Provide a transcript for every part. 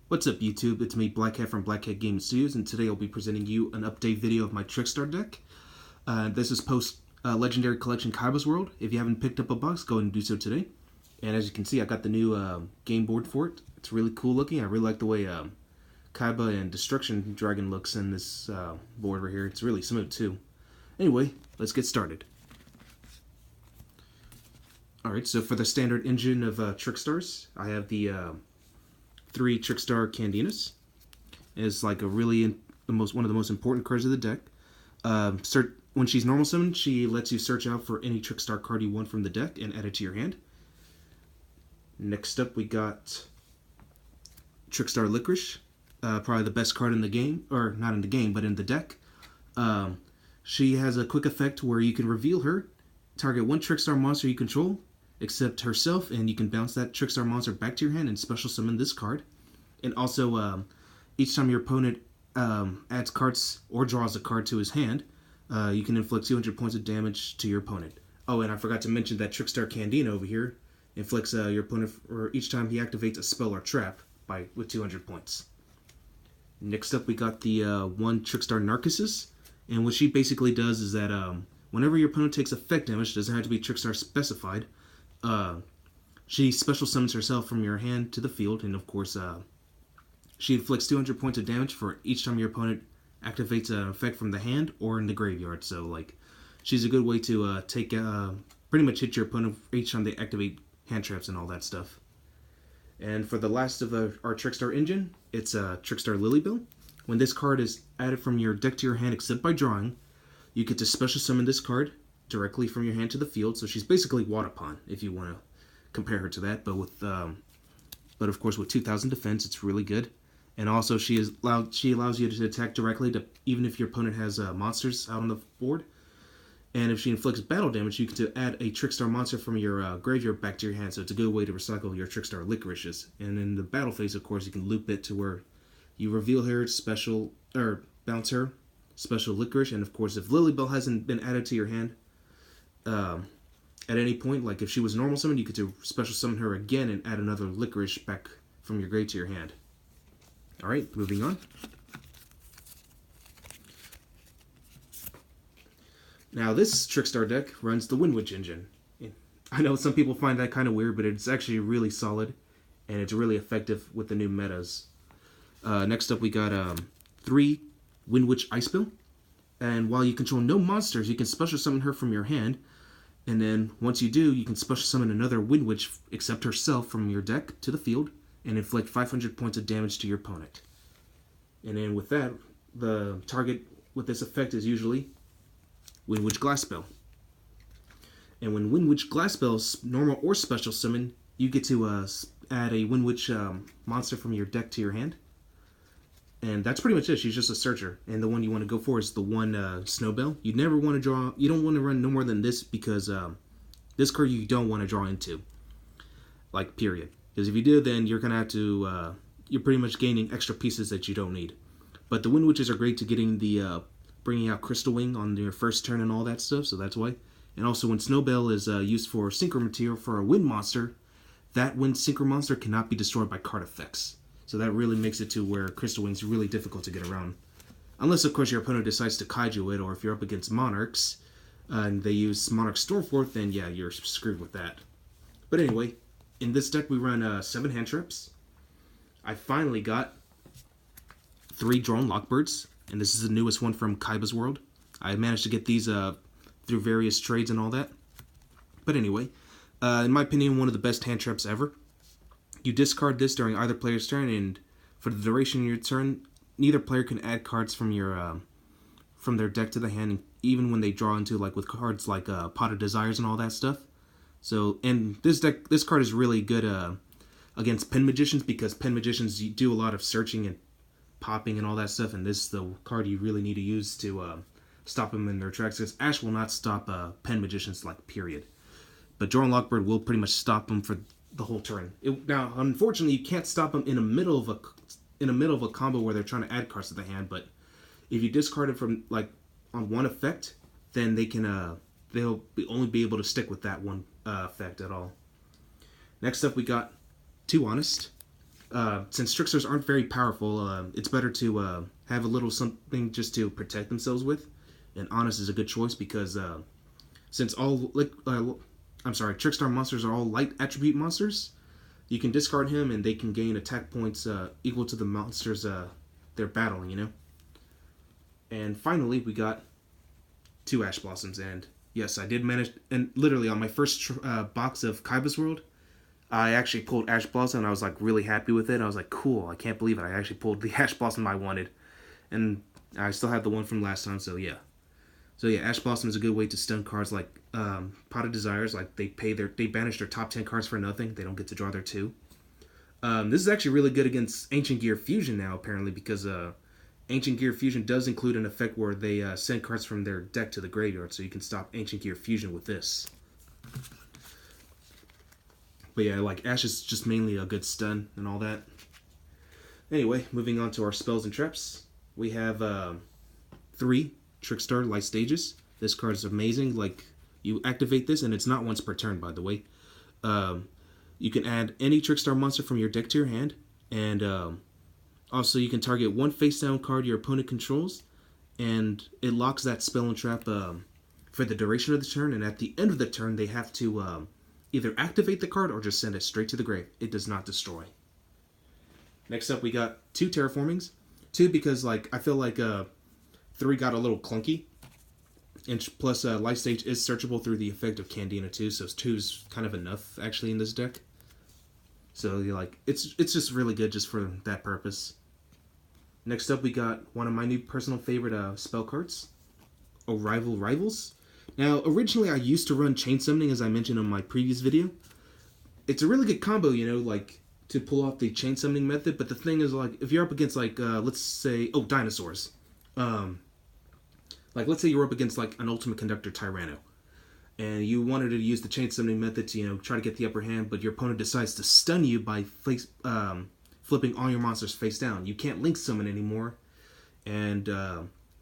What's up YouTube, it's me Blackhead from Blackhead Gaming Studios, and today I'll be presenting you an update video of my Trickstar deck. This is post Legendary Collection Kaiba's World. If you haven't picked up a box, go ahead and do so today. And as you can see, I got the new game board for it. It's really cool looking. I really like the way Kaiba and Destruction Dragon looks in this board right here. It's really smooth too. Anyway, let's get started. Alright, so for the standard engine of Trickstars, I have the 3 Trickstar Candinas. It's like a really one of the most important cards of the deck. When she's normal summoned, she lets you search out for any Trickstar card you want from the deck and add it to your hand. Next up, we got Trickstar Licorice, probably the best card in the game, or not in the game, but in the deck. She has a quick effect where you can reveal her, target one Trickstar monster you control, except herself, and you can bounce that Trickstar monster back to your hand and special summon this card. And also, each time your opponent adds cards or draws a card to his hand, you can inflict 200 points of damage to your opponent. Oh, and I forgot to mention that Trickstar Candina over here inflicts your opponent, or each time he activates a spell or trap, with 200 points. Next up, we got the one Trickstar Narcissus, and what she basically does is that whenever your opponent takes effect damage, doesn't have to be Trickstar specified, she special summons herself from your hand to the field, and of course, she inflicts 200 points of damage for each time your opponent activates an effect from the hand or in the graveyard. So, like, she's a good way to pretty much hit your opponent each time they activate hand traps and all that stuff. And for the last of our Trickstar engine, it's Trickstar Lilybell. When this card is added from your deck to your hand except by drawing, you get to special summon this card directly from your hand to the field. So she's basically Wadapon, if you want to compare her to that, but of course with 2,000 defense, it's really good. And also she allows you to attack directly to even if your opponent has monsters out on the board. And if she inflicts battle damage, you can add a Trickstar monster from your graveyard back to your hand. So it's a good way to recycle your Trickstar Licorices. And in the battle phase, of course, you can loop it to where you reveal her special, or bounce her special Licorice. And of course, if Lilybell hasn't been added to your hand at any point, like if she was normal summoned, you could special summon her again and add another Licorice back from your grave to your hand. Alright, moving on. Now this Trickstar deck runs the Windwitch engine. I know some people find that kind of weird, but it's actually really solid, and it's really effective with the new metas. Next up we got 3 Windwitch Icebill, and while you control no monsters, you can special summon her from your hand, and then once you do, you can special summon another Windwitch except herself from your deck to the field, and inflict 500 points of damage to your opponent. And then with that, the target with this effect is usually Windwitch Glassbell. And when Windwitch Glassbell's normal or special summon, you get to add a Windwitch monster from your deck to your hand. And that's pretty much it. She's just a searcher. And the one you want to go for is the one Snowbell. You never want to draw, you don't want to run no more than this, because this card you don't want to draw into. Like, period. Because if you do, then you're going to have to, you're pretty much gaining extra pieces that you don't need. But the Windwitches are great to getting the, bringing out Crystal Wing on your first turn and all that stuff, so that's why. And also when Snowbell is used for Synchro Material for a Wind monster, that Wind Synchro monster cannot be destroyed by card effects. So that really makes it to where Crystal Wing's really difficult to get around. Unless, of course, your opponent decides to Kaiju it, or if you're up against Monarchs, and they use Monarch Stormforth, then yeah, you're screwed with that. But anyway, in this deck, we run 7 hand traps. I finally got 3 Drone Lockbirds, and this is the newest one from Kaiba's World. I managed to get these through various trades and all that. But anyway, in my opinion, one of the best hand traps ever. You discard this during either player's turn, and for the duration of your turn, neither player can add cards from your from their deck to the hand, even when they draw into, like, with cards like Pot of Desires and all that stuff. So, and this card is really good against Pen Magicians, because Pen Magicians do a lot of searching and popping and all that stuff, and this is the card you really need to use to stop them in their tracks, because Ash will not stop Pen Magicians, like, period. But Drone Lockbird will pretty much stop them for the whole turn. Now, unfortunately, you can't stop them in the middle of a combo where they're trying to add cards to the hand, but if you discard it from, like, on one effect, then they can they'll only be able to stick with that one effect at all. Next up, we got 2 Honest. Since Trickstars aren't very powerful, it's better to have a little something just to protect themselves with. And Honest is a good choice because since Trickstar monsters are all light attribute monsters, you can discard him and they can gain attack points equal to the monsters they're battling, you know? And finally, we got 2 Ash Blossoms. And yes, I did manage, and literally on my first box of Kaiba's World, I actually pulled Ash Blossom and I was like really happy with it. I was like, cool, I can't believe it. I actually pulled the Ash Blossom I wanted. And I still have the one from last time, so yeah. So yeah, Ash Blossom is a good way to stun cards like Pot of Desires. Like they banish their top 10 cards for nothing. They don't get to draw their 2. This is actually really good against Ancient Gear Fusion now, apparently, because Ancient Gear Fusion does include an effect where they send cards from their deck to the graveyard, so you can stop Ancient Gear Fusion with this. But yeah, like Ash is just mainly a good stun and all that. Anyway, moving on to our spells and traps. We have 3 Trickstar Light Stages. This card is amazing. Like, you activate this, and it's not once per turn, by the way. You can add any Trickstar monster from your deck to your hand, and also you can target 1 face-down card your opponent controls, and it locks that spell and trap for the duration of the turn, and at the end of the turn, they have to either activate the card or just send it straight to the grave. It does not destroy. Next up, we got 2 Terraformings. 2 because, like, I feel like 3 got a little clunky. And plus, Light Stage is searchable through the effect of Candina too, so 2 is kind of enough, actually, in this deck. So, like, it's just really good just for that purpose. Next up, we got one of my new personal favorite spell cards, Arrival Rivals. Now, originally, I used to run Chain Summoning, as I mentioned in my previous video. It's a really good combo, you know, like, to pull off the Chain Summoning method, but the thing is, like, if you're up against, like, let's say, dinosaurs. Like, let's say you're up against, like, an Ultimate Conductor Tyranno, and you wanted to use the Chain Summoning method to, you know, try to get the upper hand, but your opponent decides to stun you by flipping all your monsters face down. You can't Link Summon anymore, and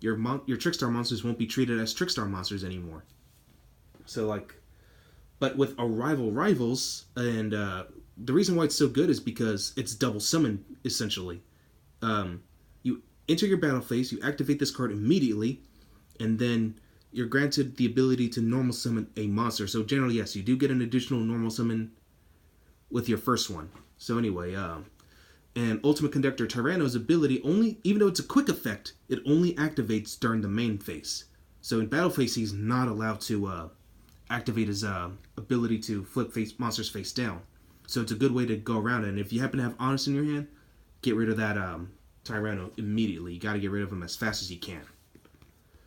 your Trickstar monsters won't be treated as Trickstar monsters anymore. So, like, but with Arrival Rivals, and the reason why it's so good is because it's double summon, essentially. You enter your battle phase, you activate this card immediately, and then you're granted the ability to normal summon a monster. So generally, yes, you do get an additional normal summon with your first one. So anyway, and Ultimate Conductor Tyranno's ability only, even though it's a quick effect, it only activates during the main phase. So in battle phase, he's not allowed to activate his ability to flip monsters face down. So it's a good way to go around it. And if you happen to have Honest in your hand, get rid of that Tyranno immediately. You got to get rid of him as fast as you can.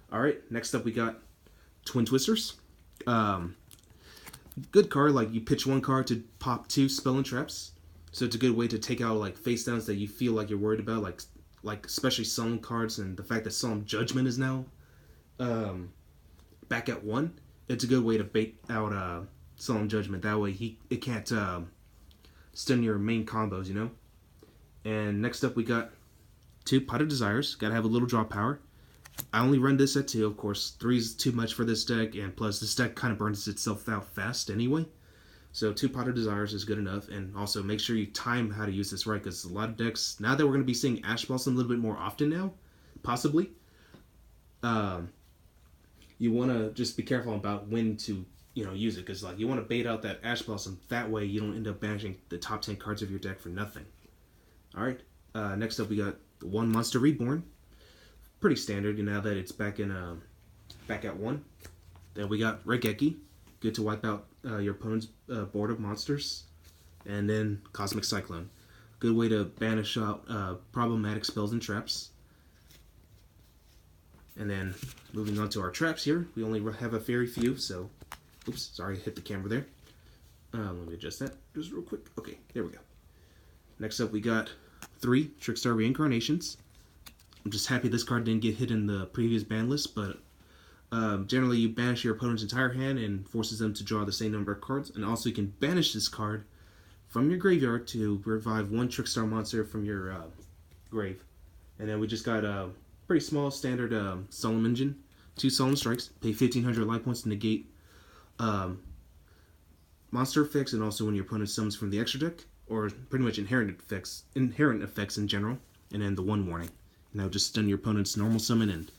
Alright, next up we got Twin Twisters. Good card, like you pitch 1 card to pop 2 spell and traps. So it's a good way to take out like face downs that you feel like you're worried about, like especially Solemn cards, and the fact that Solemn Judgment is now back at 1. It's a good way to bait out Solemn Judgment. That way it can't stun your main combos, you know? And next up we got 2 Pot of Desires. Gotta have a little draw power. I only run this at 2, of course. 3 is too much for this deck, and plus this deck kind of burns itself out fast anyway. So 2 Pot of Desires is good enough, and also make sure you time how to use this right, because a lot of decks, now that we're going to be seeing Ash Blossom a little bit more often now, possibly, you want to just be careful about when to, you know, use it, because like you want to bait out that Ash Blossom, that way you don't end up banishing the top 10 cards of your deck for nothing. Alright, next up we got 1 Monster Reborn. Pretty standard, you know, that it's back at 1. Then we got Regeki, good to wipe out your opponent's board of monsters. And then Cosmic Cyclone, good way to banish out problematic spells and traps. And then moving on to our traps here, we only have a very few, so, oops, sorry, hit the camera there. Let me adjust that just real quick. Okay, there we go. Next up we got 3 Trickstar Reincarnations. I'm just happy this card didn't get hit in the previous ban list, but generally you banish your opponent's entire hand and forces them to draw the same number of cards, and also you can banish this card from your graveyard to revive 1 Trickstar monster from your grave. And then we just got a pretty small standard Solemn Engine, 2 Solemn Strikes, pay 1500 life points to negate monster effects, and also when your opponent summons from the extra deck. or pretty much inherent effects in general, and then the 1 warning. Now just stun your opponent's normal summon,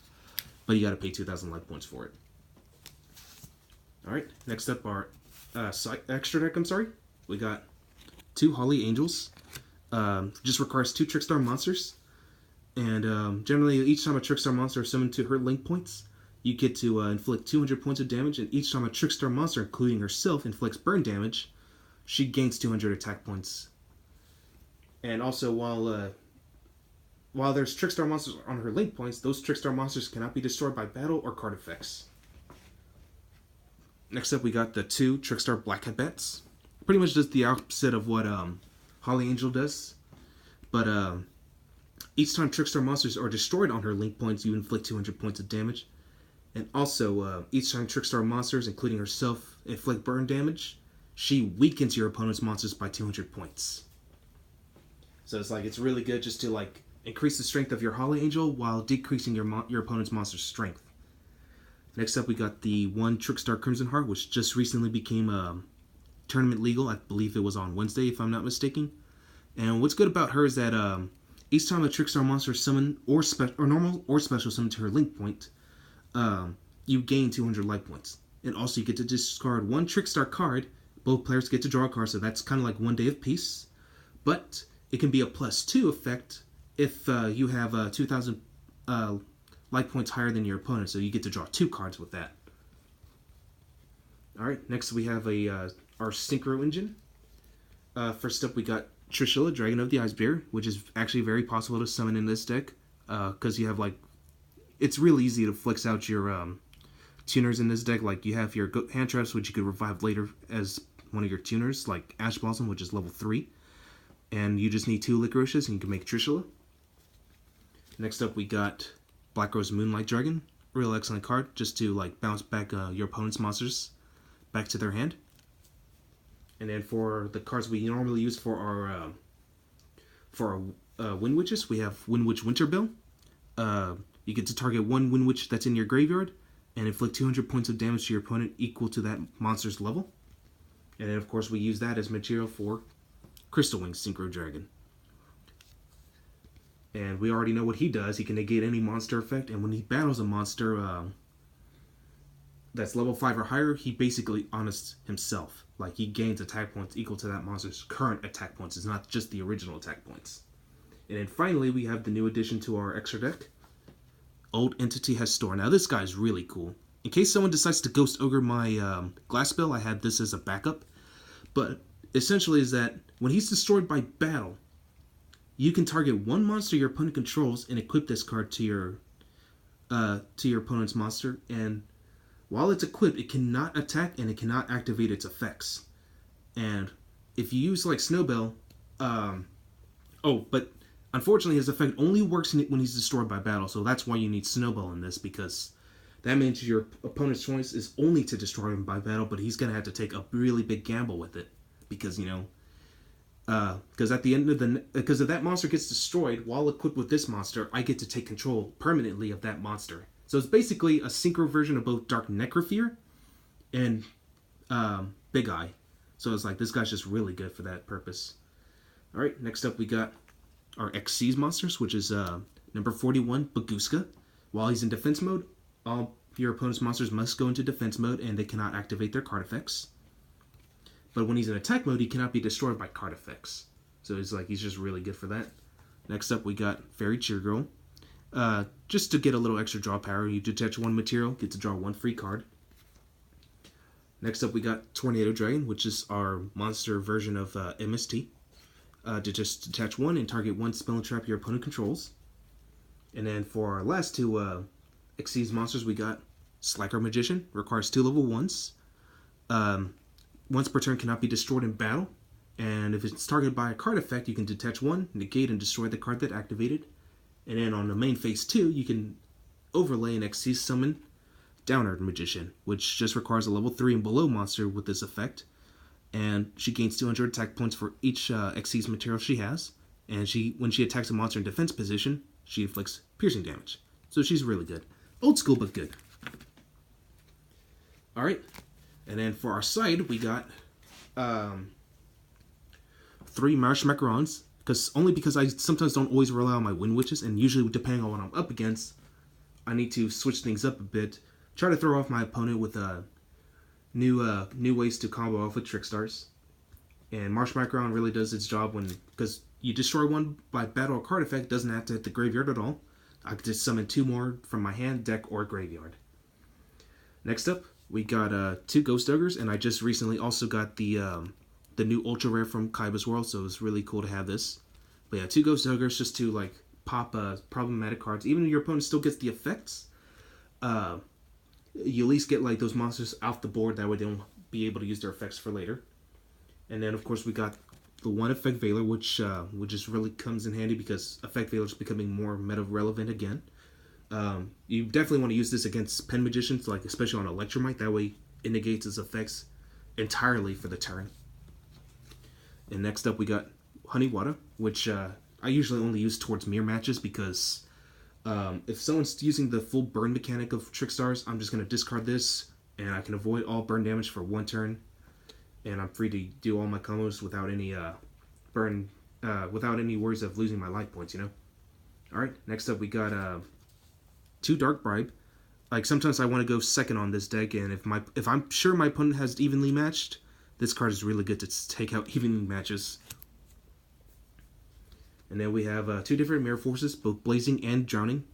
but you gotta pay 2,000 life points for it. Alright, next up our extra deck, we got 2 Holly Angels. Just requires 2 Trickstar monsters. And generally, each time a Trickstar monster is summoned to her link points, you get to inflict 200 points of damage. And each time a Trickstar monster, including herself, inflicts burn damage, she gains 200 attack points. And also, while there's Trickstar monsters on her link points, those Trickstar monsters cannot be destroyed by battle or card effects. Next up, we got the 2 Trickstar Blackhead Bats. Pretty much just the opposite of what Holly Angel does. But each time Trickstar monsters are destroyed on her link points, you inflict 200 points of damage. And also, each time Trickstar monsters, including herself, inflict burn damage, she weakens your opponent's monsters by 200 points. So it's really good just to increase the strength of your Holly Angel while decreasing your opponent's monster's strength. Next up, we got the 1 Trickstar Crimson Heart, which just recently became tournament legal. I believe it was on Wednesday, if I'm not mistaken. And what's good about her is that each time a Trickstar monster is summoned or normal or special summoned to her link point, you gain 200 life points. And also, you get to discard 1 Trickstar card. Both players get to draw a card, so that's kind of like 1 day of peace. But it can be a +2 effect if you have 2,000 life points higher than your opponent, so you get to draw 2 cards with that. Alright, next we have our Synchro Engine. First up, we got Trishula, Dragon of the Icebear, which is actually very possible to summon in this deck, because you have it's real easy to flex out your tuners in this deck. You have your hand traps, which you could revive later as one of your tuners, like Ash Blossom, which is level 3. And you just need 2 Licorices, and you can make Trishula. Next up, we got Black Rose Moonlight Dragon. Real excellent card, just to bounce back your opponent's monsters back to their hand. And then for the cards we normally use for our Windwitches, we have Windwitch Winterbill. You get to target 1 Windwitch that's in your graveyard and inflict 200 points of damage to your opponent equal to that monster's level. And then of course we use that as material for Crystal Wing Synchro Dragon. And we already know what he does. He can negate any monster effect, and when he battles a monster that's level 5 or higher, he basically honors himself. He gains attack points equal to that monster's current attack points. It's not just the original attack points. And then finally, we have the new addition to our extra deck, Old Entity Has Store. Now this guy's really cool. In case someone decides to Ghost Ogre my Glass Spell, I had this as a backup. But essentially is that when he's destroyed by battle, you can target 1 monster your opponent controls and equip this card to your opponent's monster. And while it's equipped, it cannot attack and it cannot activate its effects. And if you use Snowbell, but unfortunately his effect only works when he's destroyed by battle. So that's why you need Snowbell in this, because that means your opponent's choice is only to destroy him by battle, but he's gonna have to take a really big gamble with it, because because at the end of because if that monster gets destroyed while equipped with this monster, I get to take control permanently of that monster. So it's basically a synchro version of both Dark Necrofear and Big Eye. So it's this guy's just really good for that purpose. Alright, next up we got our Xyz monsters, which is number 41, Baguska. While he's in defense mode, all your opponent's monsters must go into defense mode and they cannot activate their card effects. But when he's in attack mode, he cannot be destroyed by card effects. So he's just really good for that. Next up, we got Fairy Cheer Girl. Just to get a little extra draw power, you detach 1 material, get to draw 1 free card. Next up, we got Tornado Dragon, which is our monster version of MST. To just detach 1 and target 1 spell and trap your opponent controls. And then for our last 2 Xyz monsters, we got Slacker Magician. Requires 2 level 1s. Once per turn, cannot be destroyed in battle. And if it's targeted by a card effect, you can detach 1, negate, and destroy the card that activated. And then on the main phase 2, you can overlay an Xyz summon Downward Magician, which just requires a level 3 and below monster with this effect. And she gains 200 attack points for each Xyz material she has. And when she attacks a monster in defense position, she inflicts piercing damage. So she's really good. Old school, but good. Alright. And then for our side, we got 3 3 Marsh Macarons, because I sometimes don't always rely on my Windwitches, and usually depending on what I'm up against, I need to switch things up a bit. Try to throw off my opponent with new ways to combo off with Trickstars. And Marsh Macaron really does its job because you destroy one by battle or card effect, doesn't have to hit the graveyard at all. I could just summon 2 more from my hand, deck, or graveyard. Next up, we got 2 Ghost Ogres, and I just recently also got the new Ultra Rare from Kaiba's World, so it's really cool to have this. But yeah, 2 Ghost Ogres just to like pop problematic cards. Even if your opponent still gets the effects, you at least get like those monsters off the board, that way they won't be able to use their effects for later. And then of course we got the 1 Effect Veiler, which just really comes in handy because Effect Veiler is becoming more meta relevant again. You definitely want to use this against Pen Magicians, like especially on Electromite, that way it negates its effects entirely for the turn. And next up we got Honey Wada, which I usually only use towards mirror matches because if someone's using the full burn mechanic of Trickstars, I'm just going to discard this and I can avoid all burn damage for 1 turn. And I'm free to do all my combos without any without any worries of losing my life points, you know? Alright, next up we got 2 Dark Bribe. Like sometimes I want to go second on this deck, and if I'm sure my opponent has evenly matched, this card is really good to take out evenly matches. And then we have 2 different Mirror Forces, both Blazing and Drowning.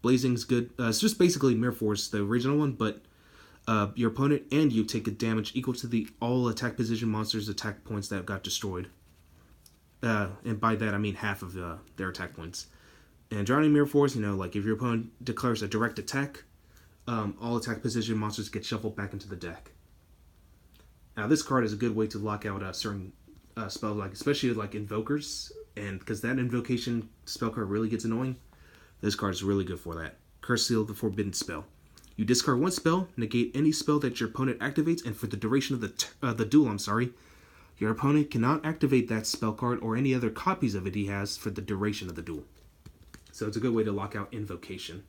Blazing's good. It's just basically Mirror Force, the original one, but your opponent and you take a damage equal to the all attack position monsters' attack points that got destroyed. And by that I mean half of their attack points. And Drowning Mirror Force, you know, like if your opponent declares a direct attack, all attack position monsters get shuffled back into the deck. Now this card is a good way to lock out certain spells, like especially like Invokers, and because that Invocation spell card really gets annoying, this card is really good for that. Curse Seal, the Forbidden Spell. You discard 1 spell, negate any spell that your opponent activates, and for the duration of the duel, your opponent cannot activate that spell card or any other copies of it he has for the duration of the duel. So it's a good way to lock out Invocation.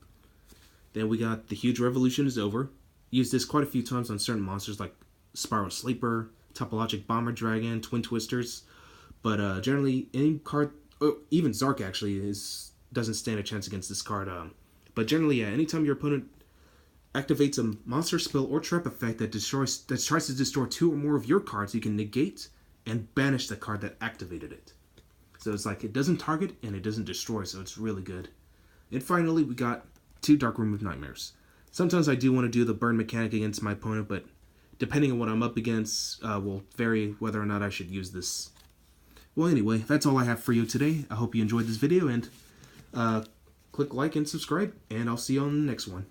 Then we got the Huge Revolution is Over. Used this quite a few times on certain monsters like Spiral Sleeper, Topologic Bomber Dragon, Twin Twisters. But generally, any card, even Zark actually, doesn't stand a chance against this card. But generally, yeah, anytime your opponent activates a monster spell or trap effect that tries to destroy 2 or more of your cards, you can negate and banish the card that activated it. So it's like it doesn't target and it doesn't destroy, so it's really good. And finally, we got 2 Dark Room of Nightmares. Sometimes I do want to do the burn mechanic against my opponent, but depending on what I'm up against will vary whether or not I should use this. Well, anyway, that's all I have for you today. I hope you enjoyed this video, and click like and subscribe, and I'll see you on the next one.